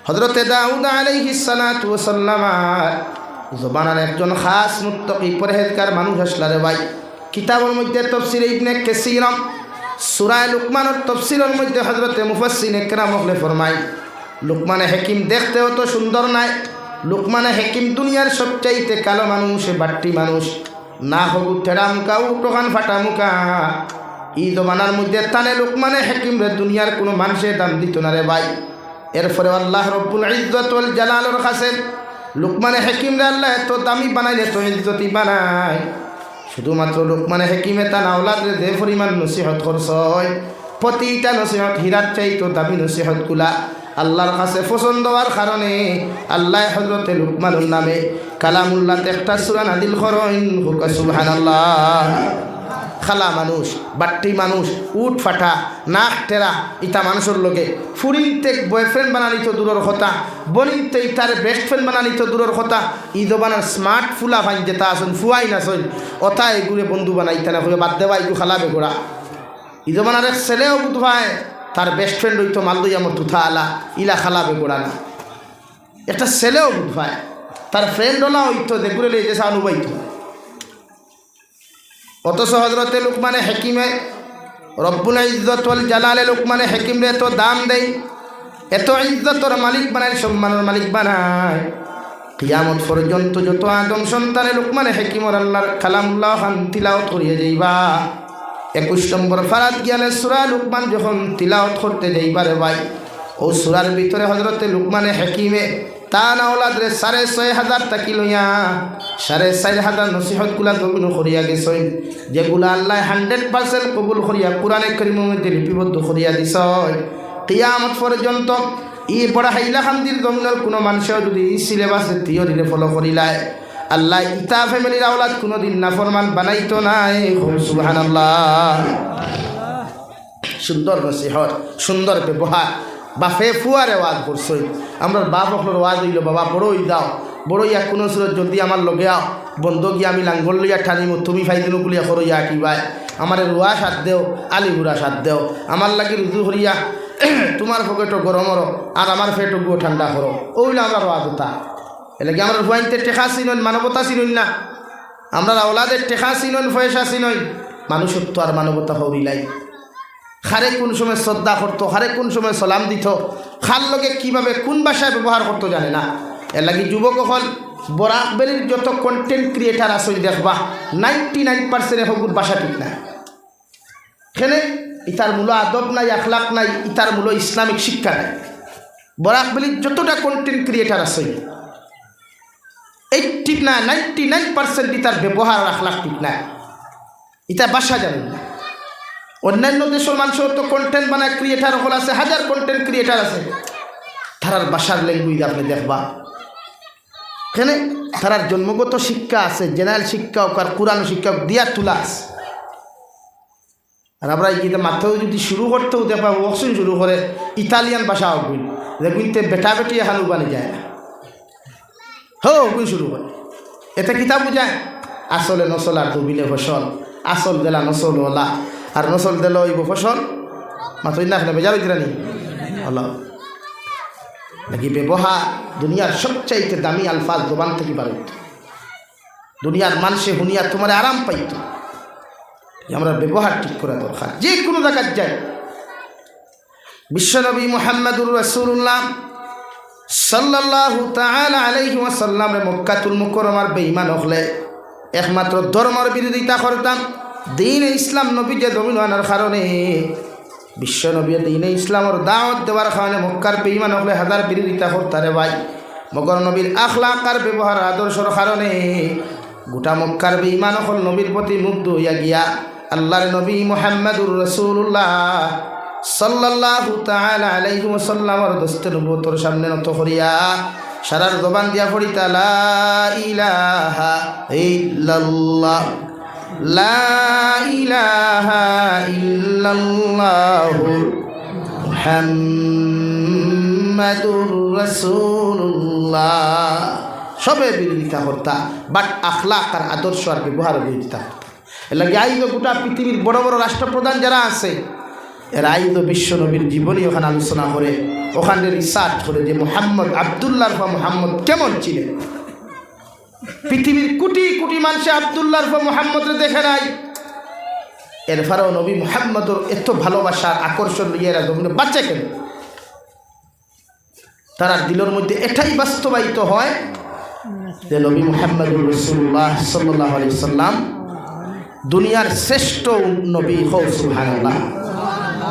হযরতে দাউদ আলাইহিস সালাতু ওয়াস সালাম জবানের একজন খাস মুত্তাকি পরহেজগার মানুষ আসলারে ভাই। কিতাবের মধ্যে তাফসীর ইবনে কাসীর সূরা লুকমানের তাফসীরের মধ্যে হযরতে মুফাসসিরিন ইকরাম হলে ফরমায় লুকমানে হাকিম দেখতেও তো সুন্দর নাই। লুকমানে হাকিম দুনিয়ার সবচাইতে কালো মানুষ, বাট্টি মানুষ, না হোক ঠেড়া মুখা উটোখান ফাটা মুখা। এই জমানার মধ্যে তানে লুকমানে হাকিম রে দুনিয়ার কোনো মানুষের দাম দিত না রে ভাই। এরপরে আল্লাহ রব্বুল ইজ্জত ওয়াল জালালের কাছে লুকমানে হাকিম রে আল্লাহ এত দামি বানাইলে তো ইজ্জতি বানায়। শুধুমাত্র লুকমানে হাকিমে তার আওলাদ রে যে পরিমাণ নসিহত করছয়, প্রতিটা নসিহত হীরার চাইতো দামি নসিহত গুলা আল্লাহর কাছে পছন্দ হওয়ার কারণে আল্লাহ হযরতে লুকমানুর নামে কালামুল্লাহতে একটা সূরা নাযিল করেন। হুকা সুবহানাল্লাহ। খালা মানুষ, বাট্টি মানুষ, উট ফাটা, নাক টেরা, ইটা মানুষের লোকে ফুরিনতে বয়ফ্রেন্ড বানানি তো দূরের কথা, বনিনতে ইটার বেস্ট ফ্রেন্ড বানানি তো দূরের কথা। ঈদবানার স্মার্ট ফুলা ভাই যেটা আসুন ফুয়াই না সই অথা এগুলো বন্ধু বানাইতে না হয়ে বাদ দেওয়া এগুলো খালা বেগোড়া। ঈদবানার এক ছেলেও বুধ ভাই তার বেস্ট ফ্রেন্ড হইতো মালদই আমার তুথা আলা ইলা খালা বেগোড়া না। একটা ছেলেও বুধ ভাই তার ফ্রেন্ড ওলা হইতো যেগুলো যে অনুবাইতো। অথচ হযরতে লুকমানে হাকিমে রব্বুল ইজ্জত ওয়াল জালালে লুকমানে হাকিম রে এত দাম দেয়, এত ইজ্জতর মালিক বানায়, সম্মানের মালিক বানায়। কিয়ামত পর্যন্ত যত আদম সন্তানে লুকমানে হাকিমর আল্লাহর কালামুল্লাহ খান তিলাওয়াত করিয়ে যাইবা, 21 নম্বর ফারাত গিয়ালে সূরা লুকমান যখন তিলাওয়াত করতে যাইবারে ভাই, ও সূরার ভিতরে হযরতে লুকমানে হাকিমে তান আওলাদ রে 6,500 টাকি লইয়া 4,500 নসিহতগুলা জমিন করিয়া গেছেন, যেগুলা আল্লাহ 100% কবুল করিয়া কোরআনে কারীমের মধ্যে লিপিবদ্ধ করিয়া দিছেন। কিয়ামত পর্যন্ত ই বড় হাইলা খান্দির জমিনের কোনো মানুষও যদি এই সিলেবাসে থিওরিরে ফলো করিলায় আল্লাহ ইতা ফ্যামিলির আওলাদ কোনোদিন নাফরমান বানাইতো নাই। সুবহানাল্লাহ। সুন্দর নসিহত, সুন্দর ব্যবহার, বাপে ফুয়ারে ওয়াজ করছই। আমরা বাপ হকলোর ওয়াজ হইল বাবা বড়ই দাও, বড়ইয়া কোনো সুরত যদি আমার লগে আও বন্ধ গিয়া আমি লাঙ্গল লইয়া ঠানিমো, তুমি ফাইদিনো গুলিয়া করইয়া কি ভাই আমার রুয়া সাত দেও, আলি বুড়া সাত দেও, আমার লাগে রুজু করিয়া তোমার পকেটও গরমর আর আমার পেটও গুও ঠান্ডা করো, ওইলা আমরা ওয়াজ হতা। এলাকি আমরা হুয়াইতে টেকা চিনন, মানবতা চিনন না, আমরা আওলাদের টেকা চিনন, পয়সা চিনন, মানুষের তো আর মানবতা হইলাই। খারে কোন সময় শ্রদ্ধা করতো, খারে কোন সময় সালাম দিত, খার লোকে কীভাবে কোন ভাষায় ব্যবহার করতো জানে না। এর লাগি যুবক হল বরাকবেলির যত কন্টেন্ট ক্রিয়েটার আছে দেখবা 99% এগুলো ভাষা ঠিক না। এখানে ইতার মূল আদব নাই, আখলাক নাই, ইতার মূল ইসলামিক শিক্ষা নাই। বরাকবেলির যতটা কন্টেন্ট ক্রিয়েটার আছে 99% ইতার ব্যবহার আর আখলাক ঠিক না, ইতা ভাষা জানেন না। অন্যান্য দেশের মানুষের তো কন্টেন্ট বানায় ক্রিয়েটার হল আছে, হাজার কন্টেন্ট ক্রিয়েটার আছে, তারার ভাষার ল্যাঙ্গুয়েজ আপনি দেখবা। এখানে তারার জন্মগত শিক্ষা আছে, জেনারেল শিক্ষা হোক আর কোরআন শিক্ষা হোক দিয়া তুলা আছে। আর আমরা এই মাথাও যদি শুরু করতেও দেখবা ওয়াকশন শুরু করে ইতালিয়ান ভাষা হোক বুঝতে বেটা বেটি হালু বানি যায় না, হোক শুরু করে এতে কিতাব বুঝায় আসলে নসল আর দুবিলে ফসল, আসল দেলা নসল ওলা আর নসল দিল ইব ফসল মাত্র না বেজার হইতে নি আল্লাহ নাকি ব্যবহার। দুনিয়ার সবচাইতে দামি আলফাজ জবান থেকে বার হইত, দুনিয়ার মানুষে হুনিয়া তোমার আরাম পাইত। আমরা ব্যবহার ঠিক করা দরকার, যে কোনো জায়গায় যাই। বিশ্বনবী মুহাম্মদুর রাসূলুল্লাহ সাল্লাল্লাহু তাআলা আলাইহি ওয়াসাল্লাম মক্কাতুল মুকাররমার বেঈমান হলে একমাত্র ধর্মের বিরোধিতা করতাম। দিন ইসলাম নবী যে জমিন আনার কারণে বিশ্ব নবী দিন ইসলামের দাওয়াত দেওয়ার কারণে মক্কার বেঈমান হলে হাজার বিরোধিতা করতারে ভাই। মগর নবীর আখলাক আর ব্যবহার আদর্শর কারণে গোটা মক্কার বেঈমান হল নবীর প্রতি মুগ্ধ হইয়া গিয়া আল্লাহর নবী মুহাম্মদুর রাসূলুল্লাহ সাল্লাল্লাহু তাআলা আলাইহি ওয়াসাল্লামের দস্তে নবুয়তের সামনে নত করিয়া সারার জবান দিয়া পড়িতা লা ইলাহা ইল্লাল্লাহ, লা ইলাহা ইল্লাল্লাহু মুহাম্মাদুর রাসূলুল্লাহ। সবে বিরোধিতা করতা, বাট আখলাক আর আদর্শ আর ব্যবহার বিরোধিতা করতা। এর লাগে আইজ গোটা পৃথিবীর বড় বড় রাষ্ট্রপ্রধান যারা আছে এরাই তো বিশ্ব নবীর জীবনী ওখানে আলোচনা করে, ওখানে রিসার্চ করে যে মুহাম্মদ আব্দুল্লাহ বা মুহাম্মদ কেমন ছিলেন। পৃথিবীর কোটি কোটি মানুষে আব্দুল্লাহ বা মুহাম্মদকে দেখে নাই, এরপরেও নবী মুহাম্মদর এত ভালোবাসার আকর্ষণ নিয়ে এরা জমিনে বাচ্চা কেন? তারা দিলের মধ্যে এটাই বাস্তবায়িত হয় যে নবী মুহাম্মদুর রাসূলুল্লাহ সাল্লাল্লাহু আলাইহি সাল্লাম দুনিয়ার শ্রেষ্ঠ নবী। সুবহানাল্লাহ।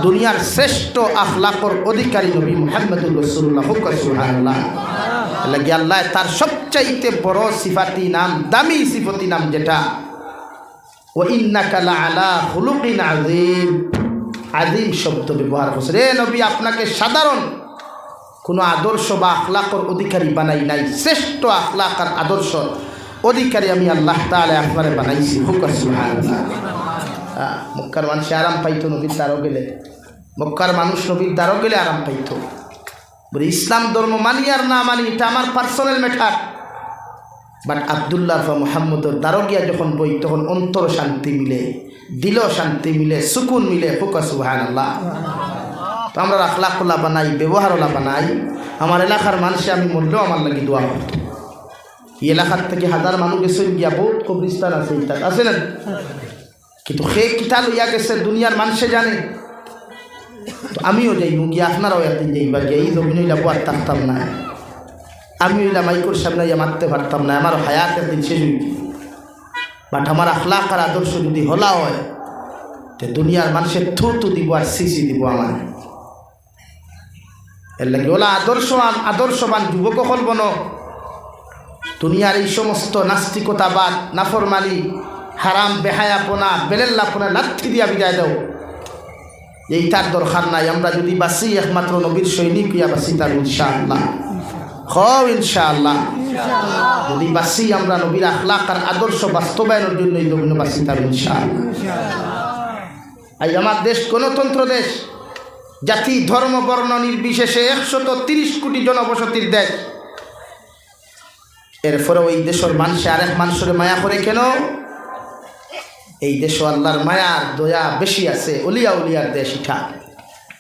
দুনিয়ার শ্রেষ্ঠ আখলাকর অধিকারী নবী মুহাম্মদুর রাসূলুল্লাহ। সুবহানাল্লাহ। লাগি আল্লাহ তার সবচাইতে বড় সিফাতি নাম, দামি সিফাতি নাম যেটা, ওয়া ইন্নাকা লাআলা খুলুকিন আযীম, আযীম শব্দ ব্যবহার করছে। রে নবী, আপনাকে সাধারণ কোনো আদর্শ বা আখলাকর অধিকারী বানাই নাই, শ্রেষ্ঠ আখলাক আর আদর্শ অধিকারী আমি আল্লাহ তাআলা আপনারে বানাইছি। সুবহানাল্লাহ। মক্কার মানুষ আরাম পাইতো নবীর দ্বারও গেলে, মক্কার মানুষ নবীর দ্বারও গেলে আরাম পাইতো। বলে ইসলাম ধর্ম মানি আর না মানি এটা আমার পার্সোনাল ম্যাটার, বাট আব্দুল্লাহ বা মুহাম্মদর দ্বারও গিয়া যখন বই তখন অন্তর শান্তি মিলে, দিল শান্তি মিলে, সুকুন মিলে। সুবহানাল্লাহ। তো আমরা আখলাকওয়ালা বানাই, ব্যবহারওয়ালা বানাই। আমার এলাকার মানুষে আমি মরলেও আমার লাগি দোয়া করত। এই এলাকার থেকে হাজার মানুষ গেছে গিয়া, বহুত কবরিস্তান আছে, ইত্যাদি আছে না, কিন্তু সে কিতা লইয়া গেছে দুনিয়ার মানুষে জানে। তো আমিও যাই গিয়ে, আপনারাও একদিন যাইবা গিয়ে, এই জমিন হইলা বোয়ার থাকতাম না, আমি হইলা মাইকোর সামনে ইয়া মারতে পারতাম না, আমার হায়াত একদিন শেষ হইত। বাট আমার আখলাক আর আদর্শ যদি হলা হয় তো দুনিয়ার মানুষের থু দিব আর সিসি দিব আমার। এর লাগে ওলা আদর্শবান যুবক হল বন। দুনিয়ার এই সমস্ত নাস্তিকতাবাদ, নাফরমানি, হারাম বেহায়াপনা, বেলেল্লাপনা লাথি দিয়া বিদায় দাও, এই তার দরকার নাই। আমরা যদি বাসি একমাত্র নবীর সৈনিক হইয়া বাসি তার ইনশাআল্লাহ। ইনশাআল্লাহ যদি বাসি আমরা নবীর আখলাক আর আদর্শ বাস্তবায়নের জন্য এই জন্য বাসি তার ইনশাআল্লাহ। আজ আমার দেশ গণতন্ত্র দেশ, জাতি ধর্ম বর্ণ নির্বিশেষে 130 কোটি জনবসতির দেশ। এরপরে ওই দেশের মানুষে আরেক মানুষের মায়া করে কেন? এই দেশ আল্লাহর মায়ার দয়া বেশি আছে, উলিয়া উলিয়ার দেশ। এটা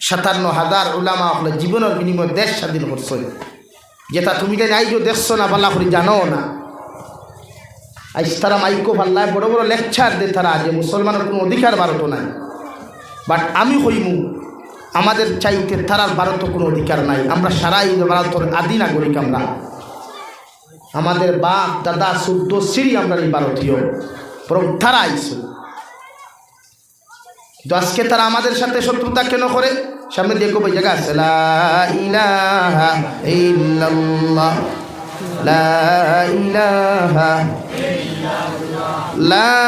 57,000 উলামা হলে জীবনের বিনিময়ে দেশ স্বাধীন করছে, যেটা তুমি তাই আইজও দেখছো না, ভাল্লা করে জানো না। আজ তারা মাইকো ভাল্লায় বড় বড় লেকচার দে তারা যে মুসলমানের কোনো অধিকার ভারত নাই। বাট আমি হইমু আমাদের চাইতে তারার ভারত কোনো অধিকার নাই। আমরা সারাই ভারতের আদি নাগরিক। আমরা আমাদের বাপ দাদা শুদ্ধ সিঁড়ি আমরা এই ভারতীয়, বরং তারা আইসো। কিন্তু আজকে তারা আমাদের সাথে শত্রুতা কেন করে? সামনে দেখো ওই জায়গা আছে, লা ইলাহা ইল্লাল্লাহ, লা ইলাহা লা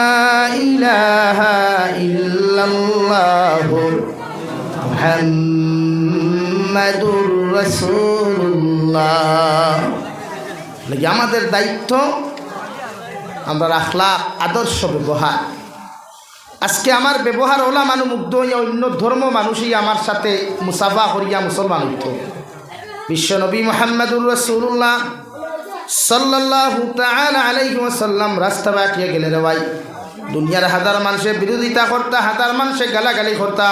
ইলাহা ইল্লাল্লাহ মুহাম্মাদুর রাসূলুল্লাহ। আমাদের দায়িত্ব আমরা আখলাক আদর্শ ব্যবহার। আজকে আমার ব্যবহার ওলা মানুষ মুগ্ধ হইয়া অন্য ধর্ম মানুষই আমার সাথে মুসাফা করিয়া মুসলমান হইত। বিশ্বনবী মুহাম্মদুর রাসূলুল্লাহ সাল্লাল্লাহু তাআলা আলাইহি ওয়াসাল্লাম রাস্তা বাটিয়ে গেলে রে ভাই, দুনিয়ার হাজার মানুষের বিরোধিতা করতা, হাজার মানুষের গালাগালি করতা,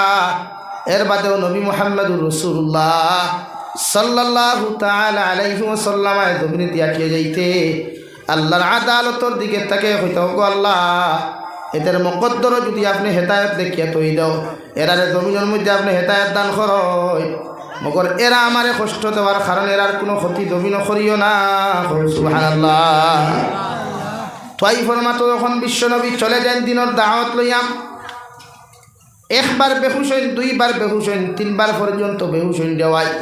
এর বাদেও নবী মুহাম্মদুর রাসূলুল্লাহ সাল্লাল্লাহু তাআলা আলাইহি ওয়াসাল্লাম জমিনে দিয়াটিয়ে যাইতে আল্লাহর আদালতর দিকে তাকে হইতে গো আল্লাহ, এদের মকদ্দর যদি আপনি হেদায়ত দেখিয়া তৈ দাও, এরারে জমিনের মধ্যে আপনি হেদায়ত দান করই, মগর এরা আমারে কষ্ট দেওয়ার কারণে এরার কোনো ক্ষতি জমিন করিও না। সুবহানাল্লাহ। তাইফের মাত্র যখন বিশ্বনবী চলে যান দিনের দাওয়াত লইয়া, একবার বেহুশ হইন, দুইবার বেহুশ হইন, তিনবার পর্যন্ত বেহুশ হইন দেওয়ায়।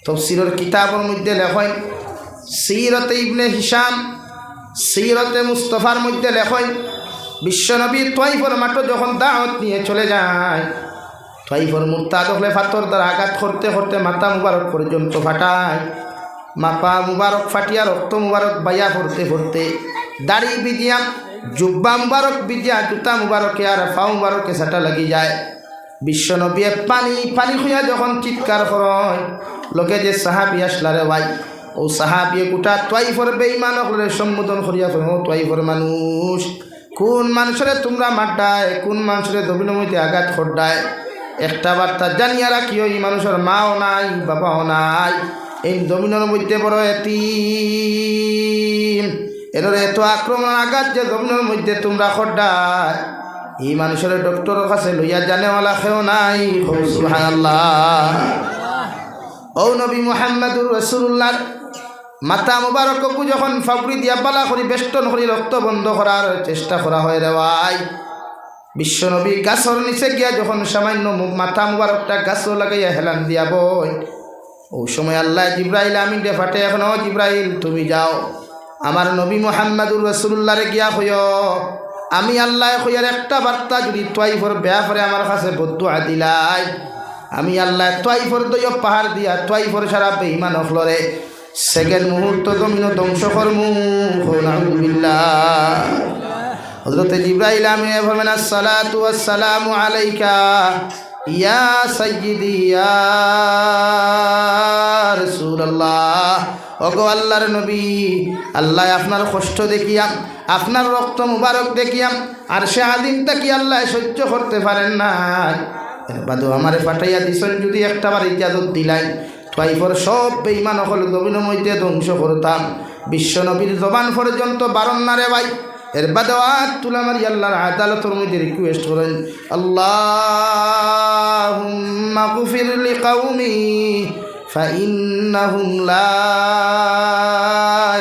তাফসীরের কিতাবের মধ্যে লেখেন, সিরতে ইবনে হিশাম, সিরতে মুস্তাফার মধ্যে লেখেন, বিশ্বনবী তাইফের মাঠে যখন দাওয়াত নিয়ে চলে যায়, তাইফের মুরতাদ হলে পাথর দ্বারা আঘাত করতে করতে মাথা মুবারক পর্যন্ত ফাটায়, মাথা মুবারক ফাটিয়া রক্ত মুবারক বাইয়া পড়তে পড়তে দাড়ি বিজিয়া, জুব্বা মুবারক বিজিয়া, জুতা মুবারকে আর ফাও মুবারকে সাটা লাগি যায়। বিশ্বনবী পানি পানি খুঁয়া যখন চিৎকার হয়, লোকে যে সাহাবি আসলারে ভাই, ও সাহাবি গোটা তাইফের বেঈমান হলে সম্বোধন করিয়া ও তাইফের মানুষ, কোন মানুষের তোমরা মারডায়, কোন মানুষের দবিনের মধ্যে আঘাত করডায়? একটা বার্তা জানিয়া রাখিও, এই মানুষের মাও নাই বাবাও নাই, এই জমিনের মধ্যে বড় এতিম, এর এত আক্রমণ আঘাত যে জমিনের মধ্যে তোমরা খড্ডায়, এই মানুষের ডক্টরের কাছে লইয়া জানেওয়ালা খেও নাই। সুবহানাল্লাহ। ও নবী মুহাম্মদুর রাসূলুল্লাহর মাথা মুবারককু যখন ফাবরি দিয়া বালা করি বেষ্টন করি রক্ত বন্ধ করার চেষ্টা করা হয় রে ভাই, বিশ্বনবী গাছর নিচে গিয়া যখন সামান্য মাথা মুবারকটা গাছ লাগাইয়া হেলান দিয়া বই, ও সময় আল্লাহ জিব্রাইল আমিন ডে ফাটে, এখন ও জিব্রাইল তুমি যাও আমার নবী মুহাম্মদুর রাসূলুল্লাহরে গিয়া কইও আমি আল্লাহ কইয়ার একটা বার্তা যদি তোয়াইফর ব্যাপারে আমার কাছে বদুয়া দিলাই, আমি আল্লাহ তোয়াইফর দইয় পাহাড় দিয়া তোয়াইফর সারা বেঈমান হলরে সেকেন্ড মুহূর্ত জমিন ধ্বংস করমু। নাউযুবিল্লাহ। হযরত জিবরাইল আমিন বলেন আসসালাতু ওয়াসসালামু আলাইকা ইয়া সাইয়্যিদি ইয়া রাসূলুল্লাহ। ওগো আল্লাহর নবী, আল্লাহ আপনার কষ্ট দেখিয়াম, আপনার রক্ত মুবারক দেখিয়াম আর সে আদিমটা কি আল্লাহ সহ্য করতে পারেন না, বাদু আমারে ফাটাইয়া দিছেন, যদি একটাবার ইজাজত দিলাই তাইপর সব বেঈমান হল জমিনের মধ্যে ধ্বংস করতাম। বিশ্বনবীর জবান পর্যন্ত বারণ না রে ভাই। এর বাদাওয়াত তুলামারি আল্লাহর আদালতের মধ্যে রিকোয়েস্ট করেন, আল্লাহুম্মা গফির লিকাউমি ফাইন্নাহুম লা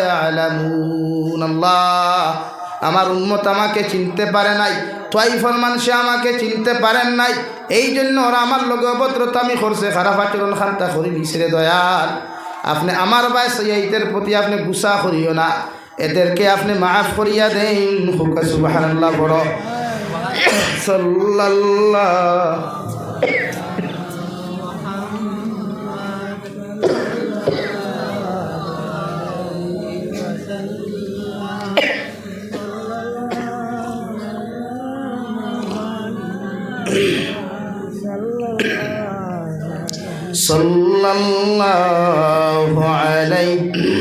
ইয়ালামুন। আল্লাহ আমার উম্মত আমাকে চিনতে পারে নাই, তোয়াইফের মানুষে আমাকে চিনতে পারেন নাই, এই জন্য ওরা আমার লগে অভদ্রতামি করছে, খারাপ আচরণ খান্তা করি বিছরে দয়াল আপনি আমার ভাই সৈয়দের প্রতি আপনি গুসা করিও না, এদেরকে আপনি মাফ করিয়া দেন। হুকা সুবহানাল্লাহ বড় সাল্লাল্লাহ। সাল্লাল্লাহু আলাইহি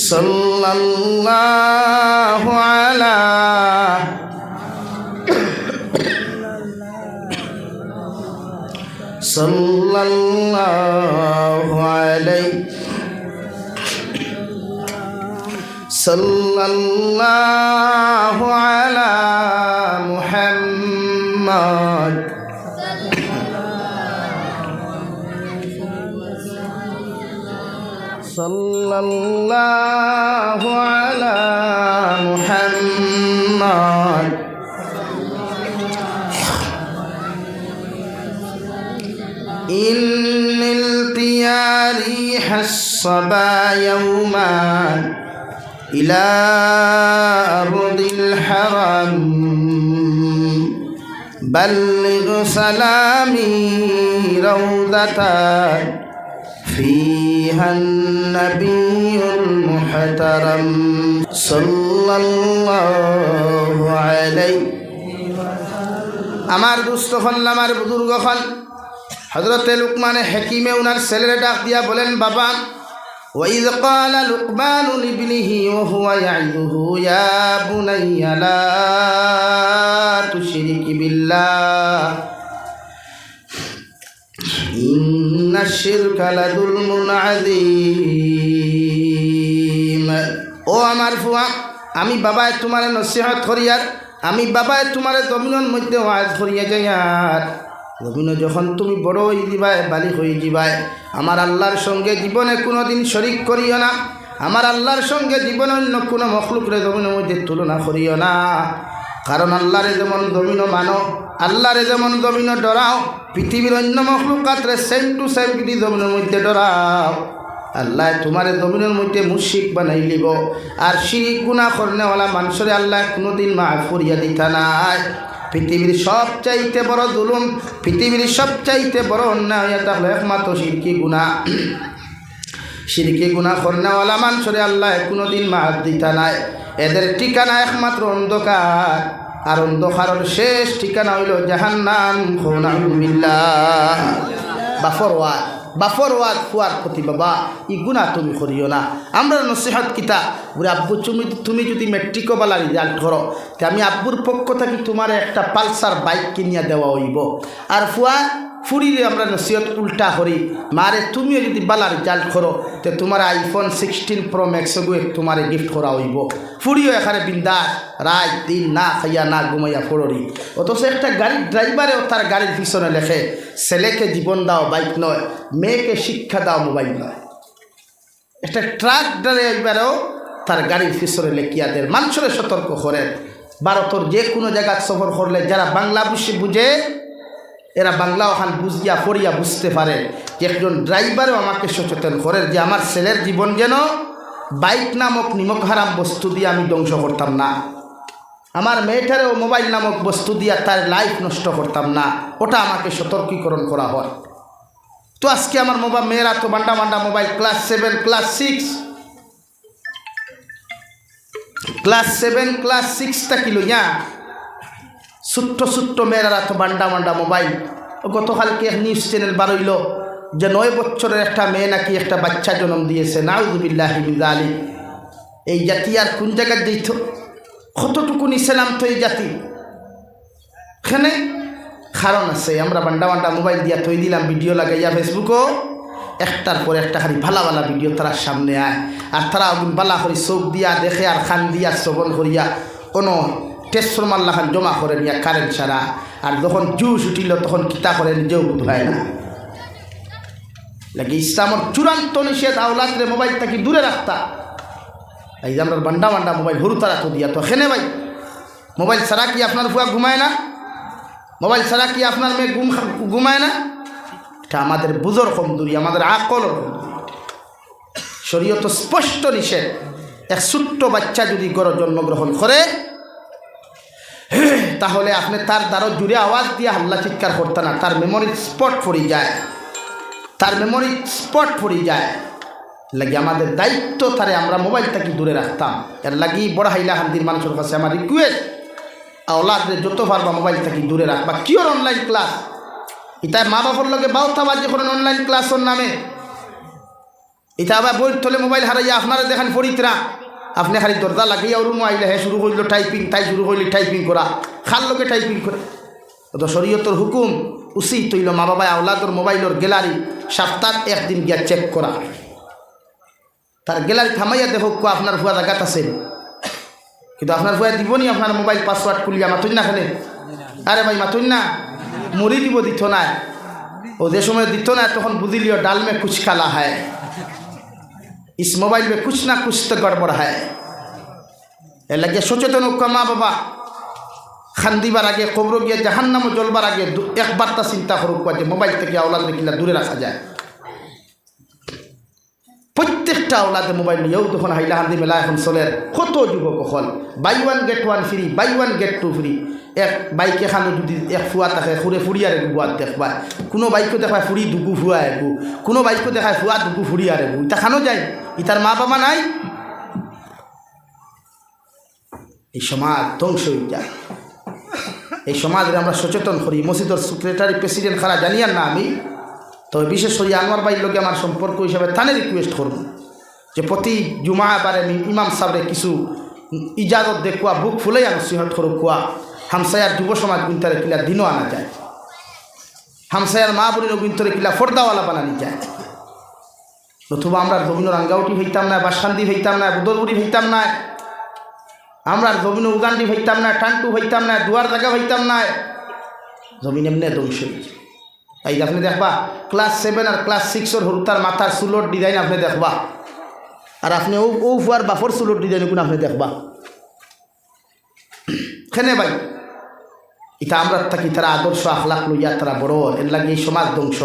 সাল্লাল্লাহু আলা সাল্লাল্লাহু আলাইহি সাল্লাল্লাহু আলা মুহাম্মদ সাল্লাল্লাহু আলা মুহাম্মদ। ইন্নিল তিয়ারি হাসবা ইয়াওমান ইলা আরদিল হারাম বাল্লিগ সালামি রাউদাতান فيها النبي المحترم صلى الله عليه। আমার দুস্থ হল আমার বুজুর্গ হল হযরতে লুকমানে হাকিমে উনার ছেলেরে ডাক দিয়া বলেন, বাবা ওয়াইয ক্বালা লুকমানু লিবনিহি ওয়া হুয়া ইয়াইযুহু ইয়া বুনাইয়া লা তুশরিক বিল্লাহ ইন্না শিরকা লাযুলমুন আযীম। ও আমার ফুয়া, আমি বাবায় তোমার নসিহত করিয়ার, আমি বাবায় তোমার জমিনের মধ্যে ওয়াজ করিয়া যাইয়ার, জমিন যখন তুমি বড় হয়ে দিবায় বালিক হয়ে যাবায়, আমার আল্লাহর সঙ্গে জীবনে কোনো দিন শরিক করিও না, আমার আল্লাহর সঙ্গে জীবনে অন্য কোনো মখলুকরে জমিনের মধ্যে তুলনা করিও না। কারণ আল্লাহরে যেমন জমিনও মানো, আল্লাহরে যেমন জমিনও ডরাও, পৃথিবীর অন্য মখলুকাতরে সেম টু সেম যদি জমিনের মধ্যে ডরাও, আল্লাহ তোমারে জমিনের মধ্যে মুশরিক বানাই লিব। আর শিরিক গুনাহ করনেওয়ালা মানুষরে আল্লাহ কোনোদিন মাফ করিয়া দিতা নাই। পৃথিবীর সবচাইতে বড় জুলুম, পৃথিবীর সবচাইতে বড় অন্যায় এটা হলো একমাত্র শিরকি গুনাহ। শিরকি গুনাহ করনেওয়ালা মানুষরে আল্লাহ কোনোদিন মাফ দিতা নাই। এদের ঠিকানা একমাত্র অন্ধকার, আর অন্ধকারের শেষ ঠিকানা হইল জাহান্নাম। নাউযুবিল্লাহ। বাফরওয়া বাফর ওয়াজ ফুয়ার প্রতি বাবা ই গুণা তুমি করিও না। আমরা নসিহত কিতা বলে আব্বু তুমি যদি মেট্রিকও বালা রেজাল্ট করো তে আমি আব্বুর পক্ষ থেকে তোমার একটা পালসার বাইক কিনিয়া দেওয়া হইব। আর ফুয়া ফুরিলে আমরা নসিহত উল্টা করি মারে তুমিও যদি বালা রেজাল্ট করো তে তোমার আইফোন 16 প্রো ম্যাক্স তোমার গিফট করা হইব। ফুরিও এখানে বিন্দাস রাত দিন না খাইয়া না ঘুমাইয়া পড়ি। অথচ একটা গাড়ির ড্রাইভারেও তার গাড়ির পিছনে লেখে ছেলেকে জীবন দাও বাইক নয়, মেয়েকে শিক্ষা দাও মোবাইল নয়। একটা ট্রাক ড্রাইভারেও তার গাড়ির পিছনে লেখিয়া দেয়। মানুষের সতর্ক করেন। ভারতের যে কোনো জায়গায় সফর করলে যারা বাংলা বুঝে এরা বাংলা ওখান বুঝিয়া পড়িয়া বুঝতে পারে যে একজন ড্রাইভারও আমাকে সচেতন করেন যে আমার ছেলের জীবন যেন বাইক নামক নিমক হারাম বস্তু দিয়ে আমি ধ্বংস করতাম না, আমার মেয়েটারেও মোবাইল নামক বস্তু দিয়া তার লাইফ নষ্ট করতাম না, ওটা আমাকে সতর্কীকরণ করা হয়। তো আজকে আমার মেয়েরা তো বান্ডা মোবাইল ক্লাস 7 ক্লাস 6টা কিলো ছোট্ট মেয়েরা তো বান্ডা মোবাইল। গতকালকে নিউজ চ্যানেল বারইল যে 9 বছরের একটা মেয়ে নাকি একটা বাচ্চা জন্ম দিয়েছে। নাউযুবিল্লাহি মিন যালিক। এই জাতি আর কোন জায়গায় যেত? কতটুকু নিছিলাম তো এই জাতি। এখানে কারণ আছে। আমরা বান্ডা মোবাইল দিয়া থই দিলাম, ভিডিও লাগাইয়া ফেসবুকও একটার পর একটা খালি ভালা ভিডিও তারা সামনে আয়। আর তারা বালা করি চোখ দিয়া দেখে আর খান দিয়া শ্রবণ করিয়া কোনো ট্রান্সফরমার লাখান জমা করে নিয়া কারেন্ট ছাড়া। আর যখন জুস উঠিল তখন কিতা করে নিজেও বোধ হয় না। লাগে ইসলামের চূড়ান্ত নিষেধ আওলাদরে মোবাইল থেকে দূরে রাখতা। এই যে আমরা বান্ডা মোবাইল হরু তারা তো দিয়া তো এখানে ভাই মোবাইল ছাড়া কি আপনার ফুয়া ঘুমায় না? মোবাইল ছাড়া কি আপনার মেয়ে ঘুমায় না? এটা আমাদের বুঝর কমজোরি, আমাদের আকল শরীয়ত স্পষ্ট নিষেধ। এক ছোট্ট বাচ্চা যদি গড় জন্মগ্রহণ করে তাহলে আপনি তার দ্বারা জুড়ে আওয়াজ দিয়ে হাল্লা চিৎকার করতে না, তার মেমোরি স্পট পড়ে যায়। লাগে আমাদের দায়িত্ব তারে আমরা মোবাইল থেকে দূরে রাখতাম। এর লাগি বড় হাইলা হান্দির মানুষের কাছে আমার রিকোয়েস্ট, আওলাদরে যত পারবা মোবাইল থেকে দূরে রাখবা। কিওর অনলাইন ক্লাস এটা মা বাবার লগে বাউতাবাজি করেন অনলাইন ক্লাসের নামে। এটা আবার বই তোলে মোবাইল হারাইয়া আপনারা দেখেন ফরিতরা আপনি খালি দরজা লাগিয়ে রুম আইলে হে শুরু করল টাইপিং, তাই শুরু করলি টাইপিং করা, খাল লোকে টাইপিং করে। তো শরীয়তের হুকুম উচিত তৈল মা বাবা আওলাদর মোবাইলের গ্যালারি সপ্তাহ একদিন গিয়া চেক করা, তার গ্যালারি থামাইয়া দেখো আপনার ভুয়া জায়গাত আছে। কিন্তু আপনার ভুয়া দিবনি আপনার মোবাইল পাসওয়ার্ড খুলিয়া মাতুন না খেলে। আরে ভাই মাতুন না, মরি দিব দিত না। ও যে সময় দিত না তখন বুঝিলিও ডাল মে কুছ কালা হয়, इस मोबाइल में कुछ ना कुछ तो गड़बड़ है। এর লাগে সচেতন হোক মা বাবা। খান্দিবার আগে কবর গিয়ে জাহান্নাম জ্বলবার আগে একবার তা চিন্তা করুক যে মোবাইল থেকে আওলাদকে কিনা দূরে রাখা যায়। প্রত্যেকটা আওলাদে মোবাইল নিয়েও তখন হাইলা হান্দি মেলা এখন চলে। কত যুবক হল buy 1 get 1 free, buy 1 get 2 free. এক বাইক এখানে যদি এক ফুয়া থাকে ফুরে ফুরিয়ার একু বুয়াত দেখবা, কোনো বাইকও দেখায় ফুরি দুগু ফুয়া একু, কোনো বাইকও দেখায় ফুয়া দুগু ফুরিয়ার একু। ইটা খানো যায়, ইতার মা বাবা নাই। এই সমাজ ধ্বংস হয়ে যায়। এই সমাজে আমরা সচেতন করি। মসজিদের সেক্রেটারি প্রেসিডেন্ট খারা জানিয়ান না আমি, তবে বিশেষ করে আনোয়ার ভাইয়ের লোকে আমার সম্পর্ক হিসাবে থানে রিকোয়েস্ট করব যে প্রতি জুমা বারে ইমাম সাহেবের কিছু ইজাজত দেখুয়া বুক ফুলেই নসিহত করুক কুয়া। হামসায়ার যুব সমাজ গুনতারে কিলা দিনও আনা যায়, হামসায়ার মা বোনের গুনতরে কিলা ফর্দাওয়ালা বানানি যায়। নতুবা আমরা জমিনের আঙ্গাউটি হইতাম না, বাসকান্দি হইতাম না, বুদলগুড়ি হইতাম না, আমরা জমিন উগান্ডি হইতাম না, টান্টু হইতাম না, দুয়ার জায়গা হইতাম না। জমিন এমনি ধ্বংস হয়েছে। এই আপনি দেখবা ক্লাস 7 আর ক্লাস 6 হরু তার মাথার চুলোর ডিজাইন আপনি দেখবা, আর আপনি ও ফুয়ার বাফর চুলোর ডিজাইন কোন আপনি দেখবা। খেনে ভাই এটা আমরা থাকি তারা আদর্শ আখলাক লইয়া তারা বড়। এর লাগে এই সমাজ ধ্বংস।